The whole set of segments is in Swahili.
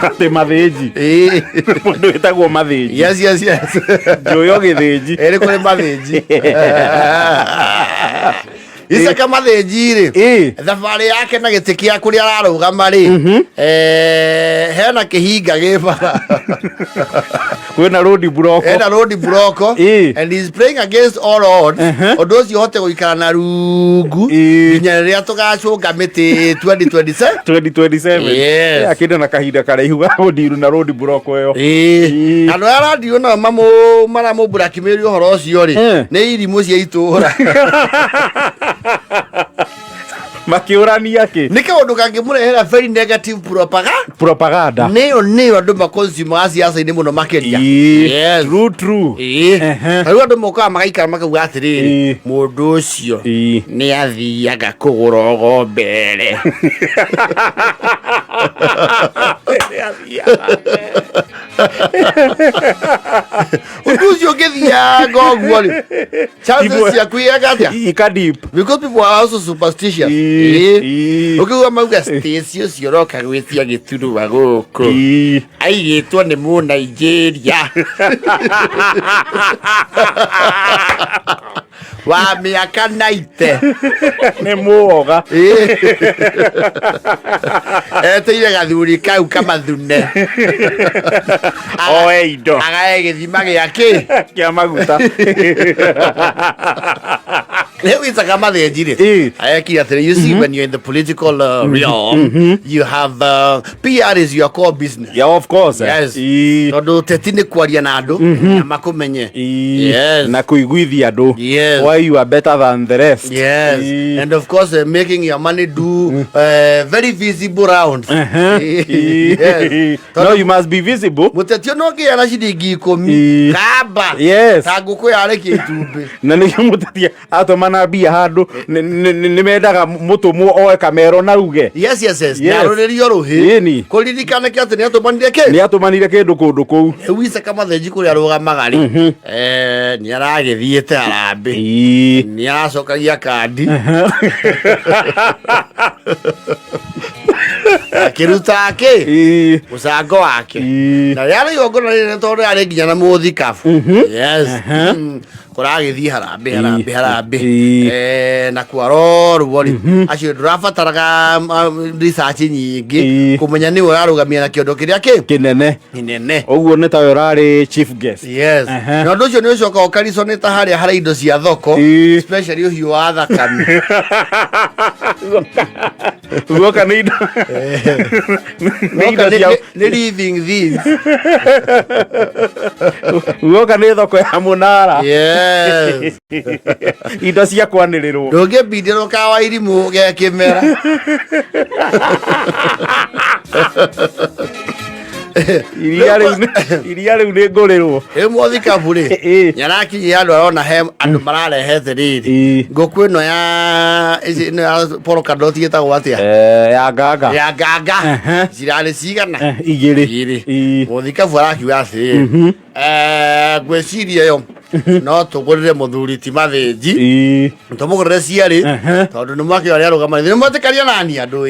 ate mathĩnji mũndũ wĩtagwo mathĩnji yes njoyo gĩthĩnji ere kule mathĩnji Isa kama thĩnji thabarĩ yake na gĩtĩ kĩa kũrĩa ararũgama hena kĩhinga gĩbara kwĩna road block and he's playing against all odds ũndũ ũcio hote gũikara na rungu nginya rĩrĩa tũgacũnga mĩtĩ 2027 akĩnda na kahinda karaihu ga gũndiru na road block ĩyo andũ arandiru na maramũmbũra kĩmĩrĩ ũhoro ũcio nĩ irimũ cia itũũra makiurania ki nike undu kangimurehera very negative propaganda neo andu makonsume siasa-ini muno makeria yes true aru andu moka magaikara makauga atiriri mundu ucio ni athiaga kugura gombere undu ucio ngithianga uguo ri chances ya kuiaga atia ikadip because people are also superstitious ukiuga mauga station cio roka gwitia gituruba guku aigitwo ni mu Nigeria wa miaka 90 ni muoga eteire gathuri kau kama thune indo agae githima giake kia maguta It's a gamadejire. You see, when you're in the political realm, you have PR is your core business. Yeah, of course. Yes. Todo tetine kwaria nado, makumenye. Yes. Na kuiguithia do. Yes. Why you are better than the rest. Yes. And of course, making your money do very visible rounds. Yes. No, you must be visible. Mutetio no ke ana shidigi komi. Kaba. Yes. Taguko yale kitube. Na nimutetia atoma na bia handu nimendaga mutumu oe kamero na ruge yes narorerio ruhi kuririkana ki atini atumanire kindu kundu kou wisa kama thenji kuri arugamaga ri ni aragithiete arambi ni aracokagia kandi akiruta ke musango wake na yale yogona ni tondu ari nginya na muthikabu yes kuragithii harambe na kwaroru wori acio ndurabataraga research nyingi kumenya ni urarugamia na kiondo kiria kinene oguo ni tawe urari chief guest yes na ndu cio ni ucoka ukariso ni ta haria hari indo cia thoko especially uhiu wa thakame ugoka ni indo ni living things ugoka ni thoko ya munara yes indo cia kwanirirwo ndungebindiro kawa irimu ge kimera iria riu ni ngurirwo muthikabu ri nyarakinyi andu arona he andu mararehete riri nguku ino ya poroka ndoti gitagwo atia ya nganga cirari cigana igiri muthikabu arakiuga atiriri gwiciria yo no tugurire muthuri ti mathinji tumugurire ciari tondu ni mwaki wari arugamanire mwatikaria nani andu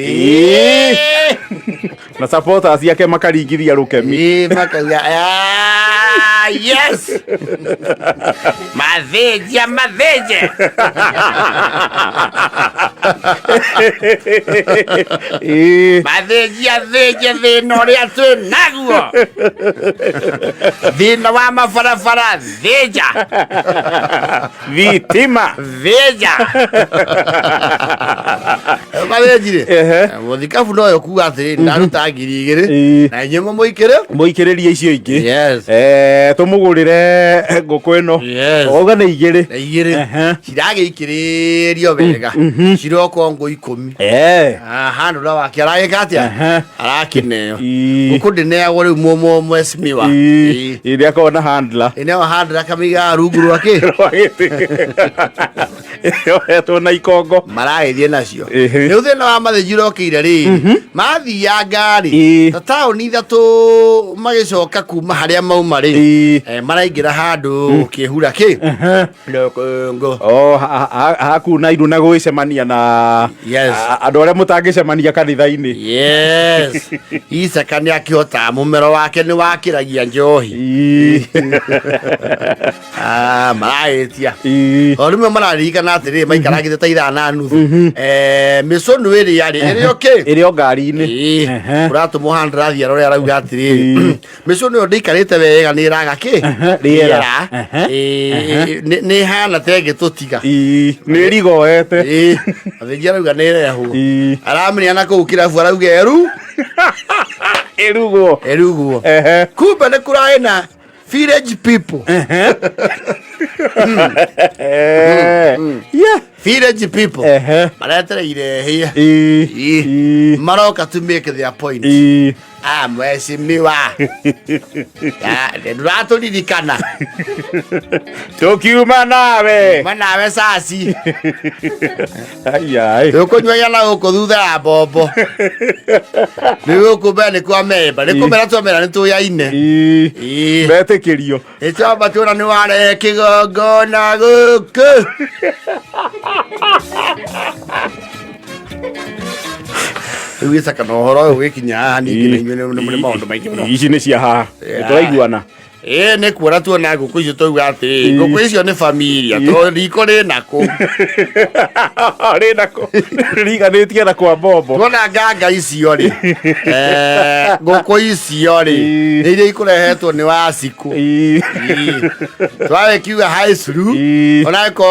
na supporters yake makaringithia rukemi makaria yes mathinji mathinji thina uria twinaguo thina wa mabarabara thija vitima thija mathinjire muthikabu noyo kuga atiriri ndaruta 2,000 na inyuĩ muikiririe icio ingi tumugurire nguku ino oga ni 2 ciragĩikĩrĩrio wega ciroko ngo 10 handu na wake aragĩka atia arakineo nguku ndineagwo rĩu mwesimiwa iria kona handler kamiga rungu rwake yohetwo na ikongo maraithie nacio riu thina wa mathĩnjiro okĩire rĩrĩ mathianga rĩ ta taũni ithatũ magĩcoka kuma harĩa mauma rĩ maraingĩra handũ kĩhura kĩ hakuna iru na gwĩcemania na andũ arĩa mũtangĩcemania kanitha-inĩ Isaka nĩ akĩhota mũmero wake nĩ wakĩragia njohi marahĩtia o rĩmwe mararirikana atĩrĩ maikaragĩte ta ithaa na nuthu mĩcũnũ ĩrĩ okay ĩrĩ o ngari-inĩ ũratũmwo handrathiĩ arĩa arauga atĩrĩ mĩcũnũ ĩyo ndĩikarĩte wega nĩ ĩraga kĩ rĩera nĩ hana ta ĩngĩtũtiga nĩ rigoete athĩnjia arauga nĩ ĩrehwo aramenya na kũu kĩrabu arauga ĩrugwo kumbe nĩ kũrarĩ na village people village people maretereire hĩa maroka to make their point mwecimiwa ndũratũririkana tũkiuma nawe caci tũkũnyuagia na gũkũ thutha ya mbombo nĩ gũkũ mbere nĩ kwa memba nĩ kũmera twamera nĩ tũyaine metĩkĩrio nĩtwamba tuona nĩ warehe kĩgongona gũkũ rĩu Isaka na ũhoro ũyũ gĩkinya haha ningĩ nĩ maũndũ maingĩ mũno ici nĩ cia haha tũraiguana nĩ kuona tuona ngũkũ icio tauga atĩ ngũkũ icio nĩ familia tondũ riko rĩ nakũ riganĩtie na kwa mbombo tuona nganga icio rĩ ngũkũ icio rĩ nĩ iria ikũrehetwo nĩ Wacikũ twarĩ kiuga high school ona ko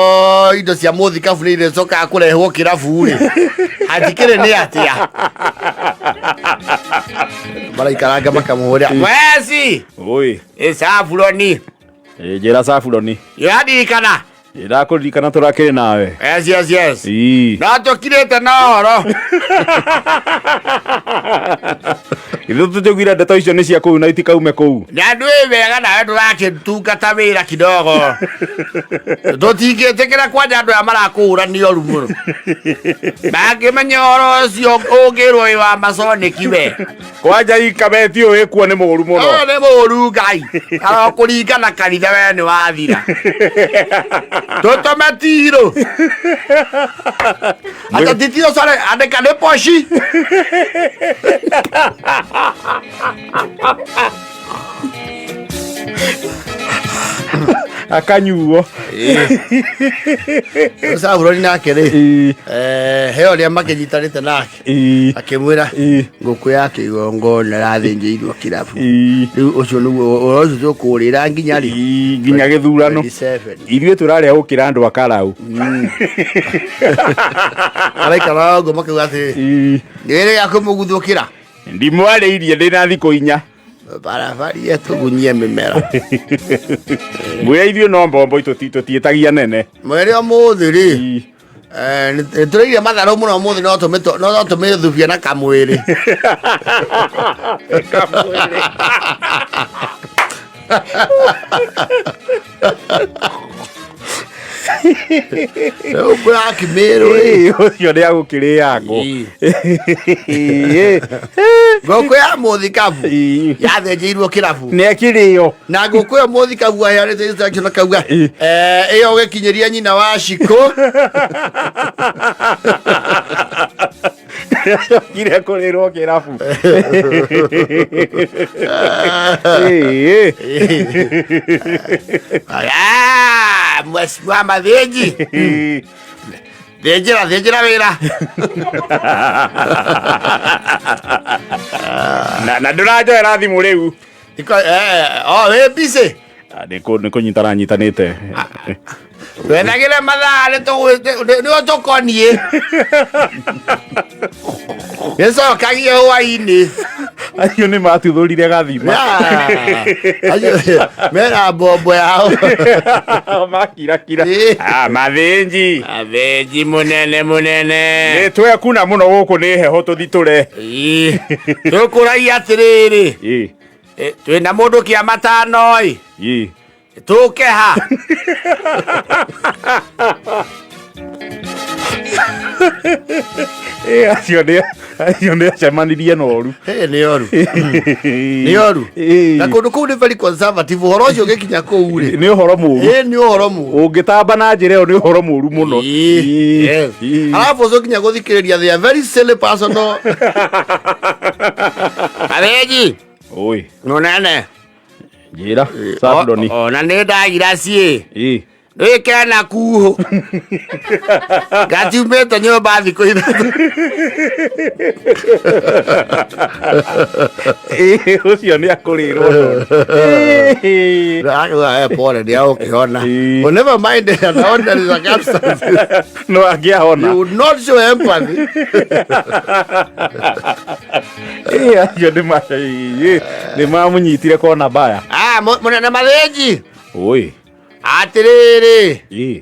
indo cia mũthikabu nĩ icokaga kũrehwo kĩrabu rĩ hatikĩrĩ nĩ atĩa maraikaranga makamũhũrĩra weci Safuloni njĩra Safuloni yũradirikana ndakũririkana tũrakĩrĩ nawe yes no tũkirĩte na ũhoro ithuĩ tũtugire ndeto icio nĩ cia kũu na itikaume kũu na ndũĩ wega nawe ndũrakĩtungata wĩra kidogo tũtingĩtĩkĩra kwanja andũ aya marakũhũrania ũru mũno mangĩmenya ũhoro ũcio ũngĩrwo wĩ wa maconeki we kwanja ikabeti ũyũ ĩkuo nĩ mũũru mũno nĩ mũũru Ngai arokũringana kanitha we nĩ wathira tũtũme tirũ ata titiro sare andĩka nĩ poci akanyuo Safuloni nake rĩ he ũrĩa makĩnyitanĩte nake akĩmwĩra ngũkũ yake igongona rathĩnjĩirwo kĩrabu rĩu ũcio nĩguo ũhoro ũcio tũkũũrĩra nginya rĩ nginya gĩthurano ithuĩ tũrarĩa gũkĩra andũ a Karaũ araikara ũguo makauga atĩ nĩrĩ ya kũmũguthũkĩra ndimwarĩirie ndĩna thikũ 4 barabara tũgunyie mĩmera mwĩra ithuĩ no mbombo tũtiĩtagia nene mwĩrĩ ũmũthĩ rĩ nĩtũrĩire matharũ mũno ũmũthĩ no tũmĩthubia na kamwĩrĩ ũkũrakĩmĩrũ ũcio nĩ agũkĩrĩangwo ngũkũ ya mũthikabu yathĩnjĩirwo kĩrabu nĩ akĩrĩo na ngũkũ ĩyo mũthikabu aheanĩte instruction akauga ĩyo ũgĩkinyĩria nyina Wacikũ kire kũrĩrwo kĩrabu mheshimiwa mathĩnji thĩnjĩra wĩra na ndũranjoera thimũ rĩu wĩ busy nĩ kũnyitana nyitanĩte wenagĩre mathaa nĩo tũkoniĩ nĩcokagie hwainĩ acio nĩ matuthũrire gathima mena mbombo yao makirakira mathĩnji mũnene nĩ twekuna mũno gũkũ nĩ heho tũthitũre tũkũragia atĩrĩrĩ twĩna mũndũ kĩamatano tũke ha acio nä acemanirie noru nä oru nä oru na kå ndå kå u nä very conservative å horo å cio å gä kinya kå u rä nä å horo må ru nä å horo må ru å ngä tamba na njä ra ä yo nä å horo må ru må no arabu å cio kinya gå thikä rä ria they are very silly personal areji oi nonene njä ra Sandoni ona nä ndagira ciä nä kena kuhå ngatiumä te nyå mba thikå ithatå å cio nä akå rä rwo pole nä agå kä hona never mind the ordinary circumstances no angä ahona you would not show empathy acio nä mamå nyitire kona mbaya må nene mathĩnji oi atĩrĩrĩ ĩ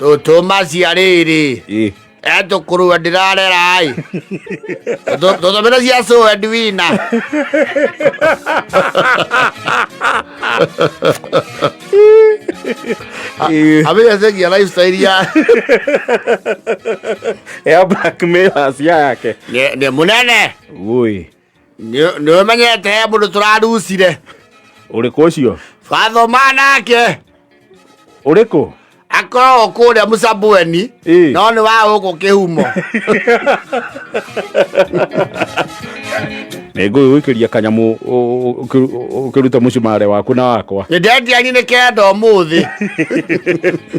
tå macia rĩrĩ tå kå rua ndä rarerai tå thomä ra cia so Edwina amĩecegia lifestyle ya blackmailers yake nĩ mũnene oi nĩ ũmenyete he mũndũ tũrarucire ũrĩkũ ũcio bathoma nake ũrĩkũ akoragwo kũrĩa Mũcambweni no nĩ wa gũkũ Kĩhumo nĩ ngũgĩgũikĩria kanyamũ ũkĩruta mũcumarĩ waku na wakwa nĩ ndendiani nĩ kenda ũmũthĩ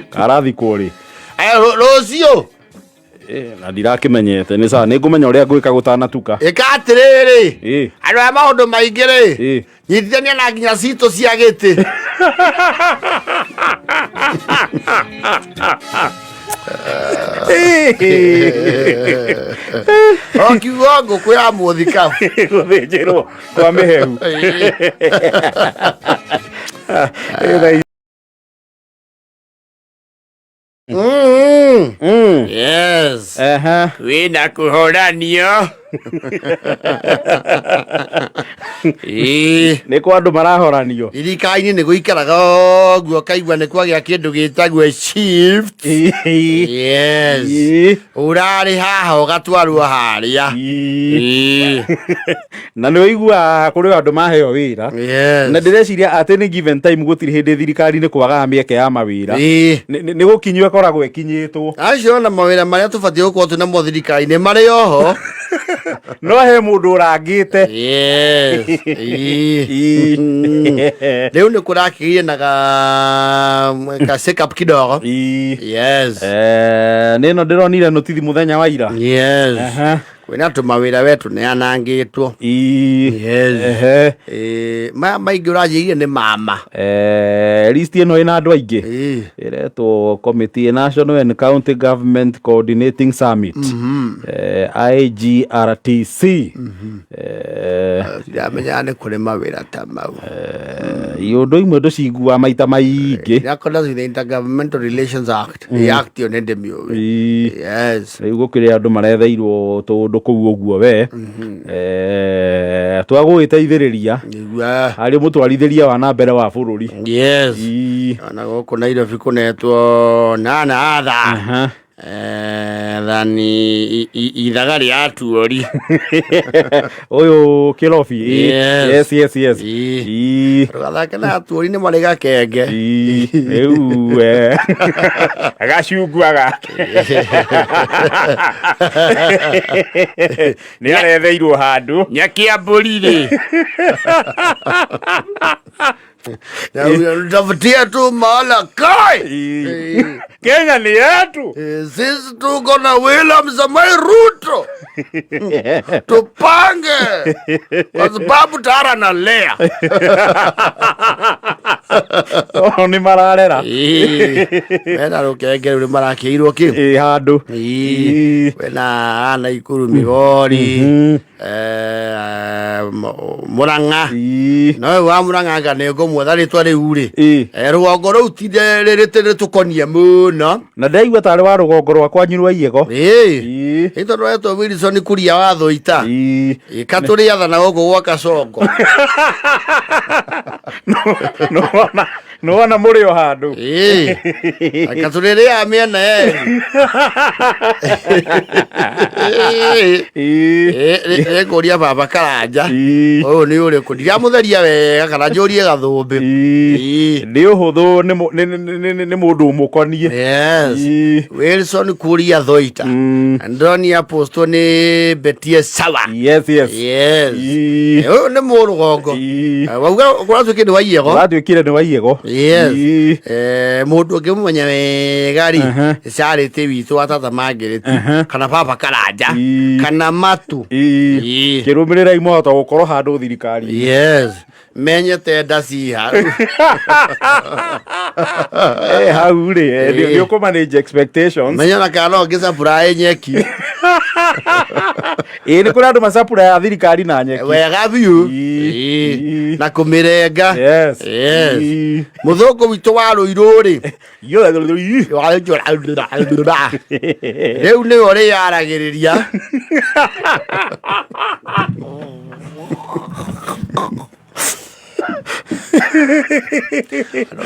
karathi kũrĩ rũciũ na ndirakĩmenyete nĩ sawa nĩ ngũmenya ũrĩa ngwĩka gũtanatuka ĩka atĩrĩrĩ andũ aya maũndũ maingĩ rĩ nyitithania na nginya citũ cia gĩtĩ okiugo ngũkũ ya mũthikabu gũthĩnjĩrwo kwa mĩhehu yes wĩna kũhoranio nĩ kwa andũ marahoranio thirikari-inĩ nĩ gũikaraga ũguo kaigua nĩ kwagĩa kĩndũ gĩtagwo shift yes ũrarĩ haha ũgatwarwo harĩa na nĩ ũiguaga kũrĩ andũ maheo wĩra na ndĩreciria atĩ nĩ given time gũtirĩ hĩndĩ thirikari-inĩ kwagaga mĩeke ya mawĩra nĩ gũkinywo ĩkoragwo ĩkinyĩtwo acio na mawĩra marĩa tũbatiĩ gũkorwo twĩnamo thirikari-inĩ marĩ oho no he mũndũ ũrangĩte rĩu nĩ kũrakĩgire na ka shake up kidogo nĩno ndĩronire notithi mũthenya wa ira kwĩna tũmawĩra we tũneanangĩtwo maya maingĩ ũranjĩrire nĩ mama list ĩno ĩna andũ aingĩ ĩretwo Committee National and County Government Coordinating Summit IGRTC ndiramenya nĩ kũrĩ mawĩra ta mau iũndũ imwe ndũciguaga maita maingĩ according to the Intergovernmental Relations Act act ĩyo nĩ ndĩmĩũĩ rĩu gũkĩrĩ andũ maretheirwo tũndũ kũu ũguo we twagũgĩteithĩrĩria harĩ mũtwarithĩria wa na mbere wa bũrũri na gũkũ Nairobi kũnetwo nana atha thani ithaga rĩa atuori ũyũ kĩrobi gathake na atuori nĩ marĩ gakenge rĩu gacungwa gake nĩ aretheirwo handũ nyakia mbũri rĩ tafutia tu mahala kai Kenya ni yetu sisi tuko na William Samoei Ruto tupange kwa sababu tara na lea ni mararera wena rukenge uri marakĩirwo kĩ handũ wena ana Ikuru Migori Muranga no wa Muranga Ganego mwathari twari uri rugongo ru tinde riri tukonie muno na ndaigua tari wa rugongo rwa kwanyirwa iyego ito rweto Wilson kuria wa thoita ikaturi athana guku gwa Kasongo no wana muri o handu akaturi ya miena kuria baba Karanja uyu ni uri kuria mutheria wega kana njurie gathumbi ni uhuthu ni mundu mukonie Wilson kuria thoita ndoni aposto ni Betie Sawa yes uyu ni murugongo wauga kwatwikire ni waiyego watwikire ni waiyego mundu ukimumenya wega ri carite witu atata mangiriti kana baba Karanja kana matu kirumirira imoto gukorwo handu thirikari menyete ndaci hau ri ndio ku manage expectations menyana kana ngicapura nyeki ni kuri andu macapura ya thirikari na nyeki wega biu na kumirenga muthungu witu wa Ruiru ri riu ni uri yaragiriria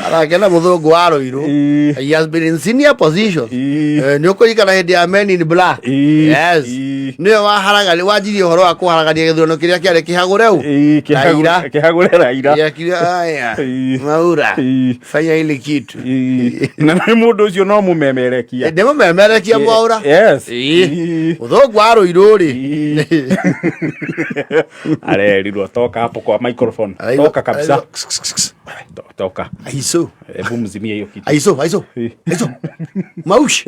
arakena muthungu wa Ruiru he has been in senior position ni ukurikana hindi ya Men in Black ni waharagania wanjirie uhoro wa kuharagania githurano kiria kiari kihagure u kihagure Raila aya maura fanya ile kitu na mundu ucio no mumemerekia ndemo memerekia maura muthungu wa Ruiru ri arerirwo toka hapo kwa microphone toka kabisa toka aiso hebu mzimie hiyo kitu aiso maush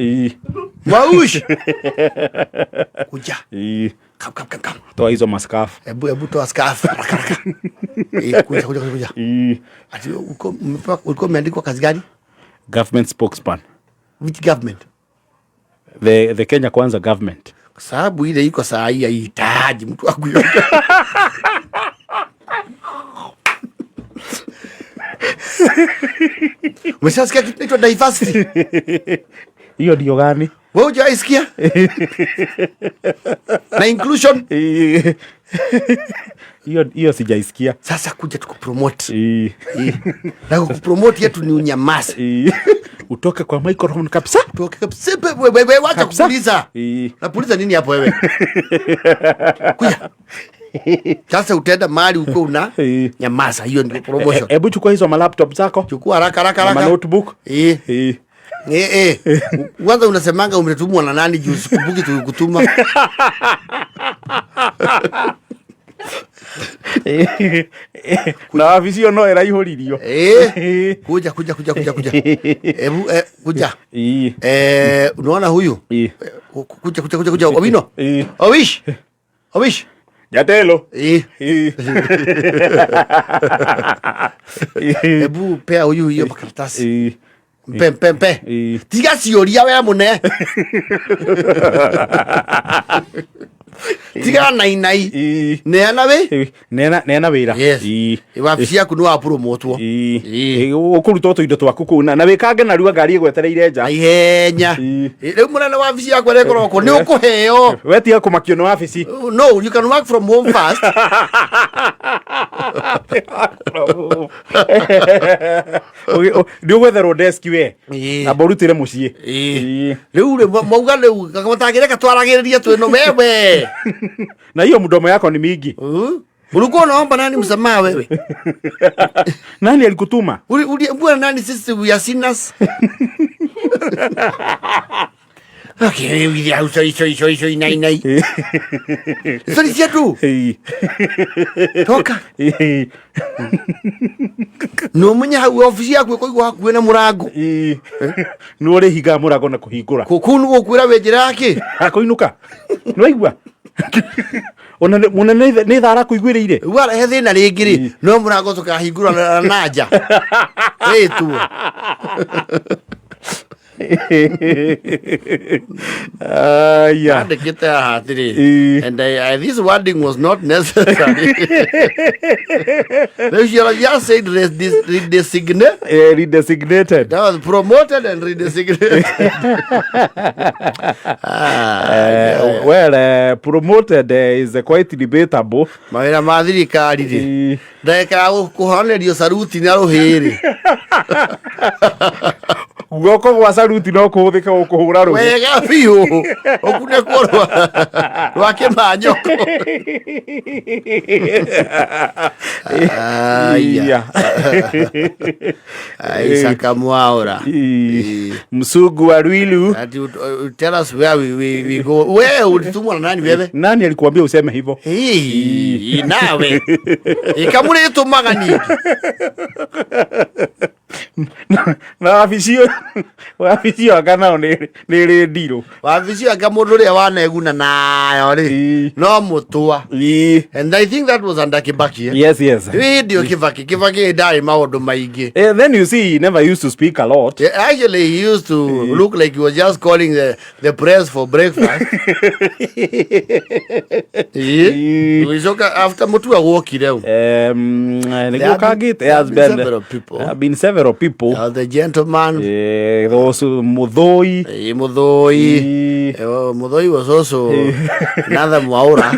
kuja kam toa hizo maskafu hebu toa skafu kuja ati uko umeandikwa kazi gani government spokesman which government the Kenya Kwanza government sababu ile iko saa hii haihitaji mtu akuyoka umeshasikia kitu inaitwa diversity hiyo ndio gani wewe hujaisikia na inclusion hiyo sijaisikia sasa kuja tukupromote na kupromote yetu ni unyamazi utoke kwa microphone kabisa utoke kabisa wewe wacha kupuliza napuliza nini hapo wewe kuja sasa utaenda mahali uko una nyamaza hiyo ndio promotion hebu chukua hizo ma laptop zako chukua haraka ma notebook kwanza unasemanga umetumwa na nani juu sikumbuki tukutuma na afisio no era ihuririo kuja hebu kuja unaona huyu kuja Owino Owish Jatelo hebu pea huyu hiyo makaratasi mpe tiga cioria we mune tiga nainai neana we neana wira wabici yaku ni wa promotwo ukuruta tuindo twaku kuu na wikange na riu ngari igwetereire nja ihenya riu munene wabici yaku arekorwo ni ukuheo we tiga kumakio ni wabici no you can work from home first ndio gwetherwo desk we amba urutire mucii riu mauga riu kamatagireka twaragiriria twino wewe na hiyo mdomo yako ni mingi ulikuwa unaomba nani msamaha wewe nani alikutuma uliambia nani sisi we are sinners okay we are so nai sorry tu toka no munya hau ofisi yaku ko igwa hakuwe na murango no ri higa murango na kuhingura kunu gukwira wenjira yake akoinuka no igwa ona munene ni thara kuigwirire wala he thina ringiri no murango tukahingura na nja tu Yeah. And this wording was not necessary. They should have just said redesignated. Redesignated. That was promoted and redesignated. Well, promoted is quite debatable. Mawira ma thirikari ndeka kuhonerio saruti na ruhiri guoko gwa saruti no kuhuthika gukuhura ruhi wega biu okune korwa rwake manyoko Isaka Mwaura Msugu wa Rwilu. Tell us where we go. Wewe ulitumwa na nani wewe? Nani alikuambia useme hivyo? Nawe ikamuri tumaga nini? Na wafisio akana ni ndiro. Wafisio akamundu ria waneguna nayo ri no mutwa. And I think that was under Kibaki. Yes. Ndio Kibaki ndari maundu maingi. Then you see he never used to speak a lot. Actually he used to look like he was just calling the press for breakfast. After mutua wokire. Have been several people. The gentleman. Those Mudhoi. Mudhoi was also another Mwaura.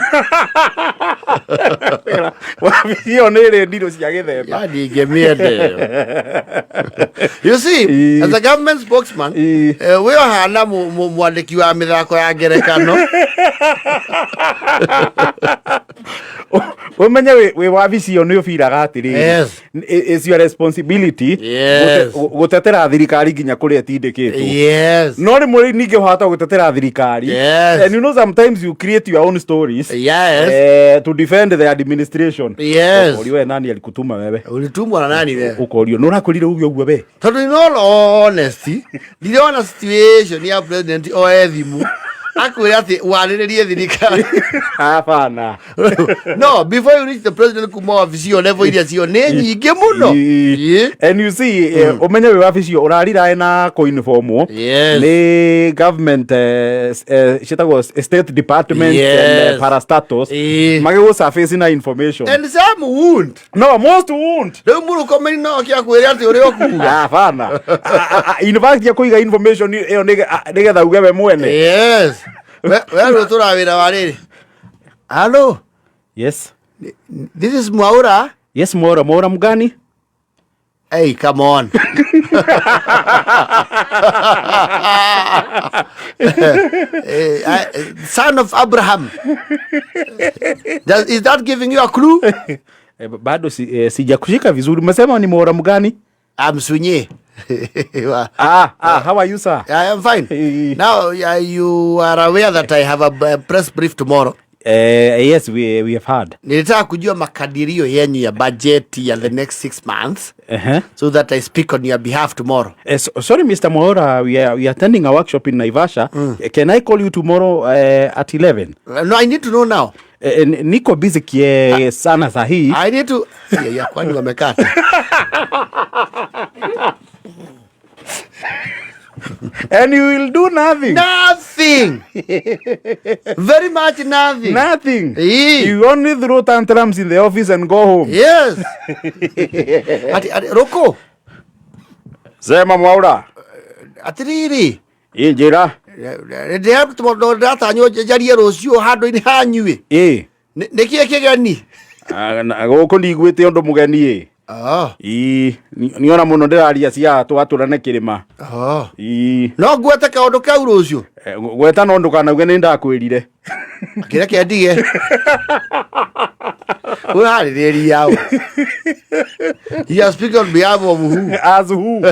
You see, as a government spokesman, we are hana mwandiki wa mithako ya ngerekano. Umenya we wabicio ni ubiraga atiri. Yes. It's your responsibility. Yes. Gutetera thirikari nginya kuria tindikitwo. Yes. No rimwe ninge hata gutetera thirikari. Yes. And you know sometimes you create your own stories. Yes. To defend the administration. Yes. Uri we nani alikutuma wewe? Ulitumwa na nani wewe? Ukorio no rakurire ugyo gwe we. Tondu in all honesty, ndiriona situation ya president o ethimu. Akwira ati wariririe thirikari. Hapana. No, before you reach the president kuma wabicio level iria cio ni nyingi muno. And you see, umenya we wabicio urarira na ko uniform. Yes. Ni government shitagwo state department and parastatus. Magego surface na information. And some won't. No, most won't. Ndio muru komeni no kia kwira ati uri okuga. Hapana. University ya kuiga information iyo nigetha uge we mwene. Yes. Wewe turawira wariri. Hello. Yes. This is Mwaura. Yes, Mwaura mgani? Hey, come on. Son of Abraham. Is that giving you a clue? Bado sijakushika vizuri. Umesema ni Mwaura mgani? Msunye. How are you, sir? I am fine. Now, you are aware that I have a press brief tomorrow. Yes, we have heard. Nilitaka kujua makadirio yenyu ya budget ya the next 6 months. So that I speak on your behalf tomorrow. Sorry, Mr. Mwaura, we are attending a workshop in Naivasha. Can I call you tomorrow at 11? No, I need to know now. Niko busy sana sahi. I need to... kwani wamekata. And you will do nothing. Nothing. Very much nothing. Nothing. You only throw tantrums in the office and go home. Yes. Roko. Sema Mwaura. Atiriri. Njira. Ndio tumondo data nyo jaria rocio hando-ini hanyui. Niki kigani. Goko ndigwite ondo mugeni niona muno ndiraria cia twaturane kirima no gweta kaundu kau rucio gweta no ndukanauge ni ndakwirire kireke ndige uraririria yao you speak on behalf of who as who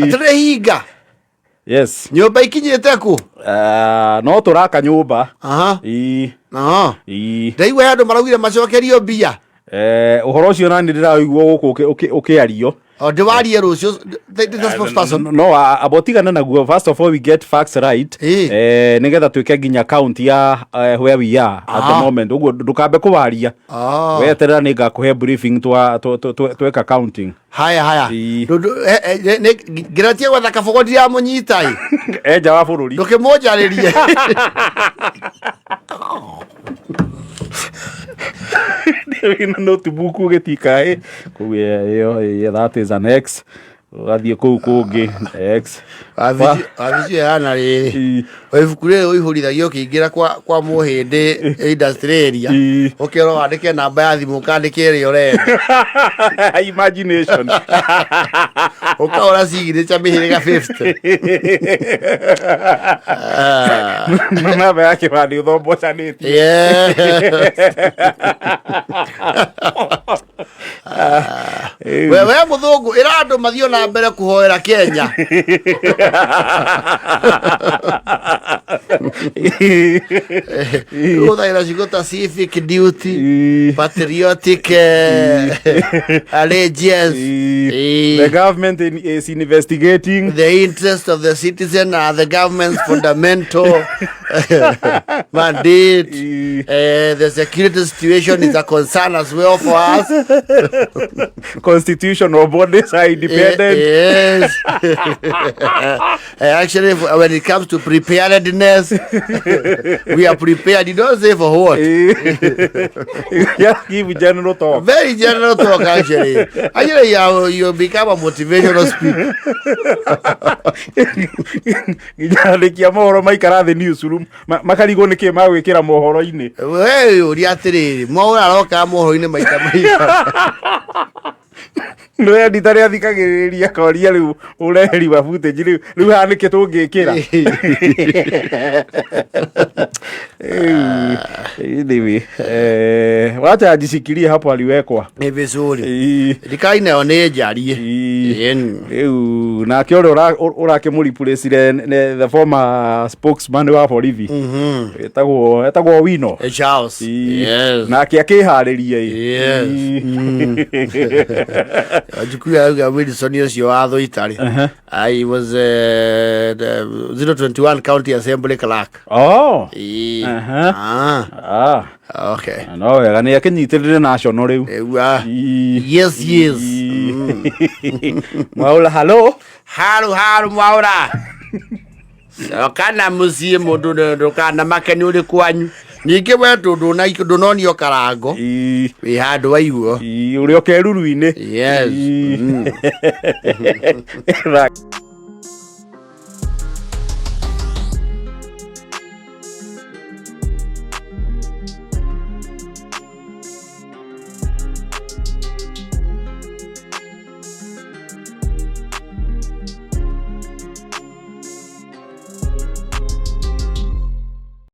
atre higa. Yes. Nyumba ikinyite ku? No turaka nyumba. Ndaiwe andu maraugira macokerio mbia. Uhoro ucio nani ndiraigua guku ukiario. Oh, diwari rucio the spokesperson. No, abotigana naguo. First of all, we get facts right. Nigetha twike nginya count ya where we are at the moment. Uguo ndukambe kuwaria. Weterera ninga kuhe briefing tweka counting. Haya. Giratie wa thakabogodi ya munyitai. Eja wa bururi. Ndukimonja ririe. Notebook ugetika kuya that is an X. Wathie kuu kungi X avicio yana riri wivukure uihurithagia ukiingira kwa muhindi industry area ukero wandike namba ya thimu ukandike ri urenda imagination ukaora signature mihiriga 50 namba yake wadi uthombocanite wewe muthungu ira andu mathio na mbere kuhoera Kenya uthaira cigota civic duty patriotic allegiance. The government is investigating the interest of the citizen and the government's fundamental mandate. The security situation is a concern as well for us. Constitutional bodies are independent. Yes. Actually, when it comes to preparedness, we are prepared. You don't say for what? Yeah, give general talk. Very general talk, actually. Actually, you become a motivational speaker. Nginya mohoro maikara the newsroom makarigo niki magwikira mohoro ini we uri atiriri mohoro aroka mohoro ini maita no edita ria thikagiriria koria riu ureheri wa footage riu hanike tungikira Anyway, wacha ajisikirie hapo aliwekwa ni vizuri ndikaine one njarie na kioro urakimuripurecire the former spokesman wa borithi etagwo Wino Charles. Yes. na akiharĩria ajukuya auga Wilson ucio watho itari I was the 021 county assembly clerk. Okay. No, wega ni akinyitirire national riu. Yes. Mwaura hello Mwaura. Kana musie mundu ndukana makeni uri kwanyu. Ninge wetu ndunonio karango. Wi handu wa iguo. Uri okeruru-ini. Yes.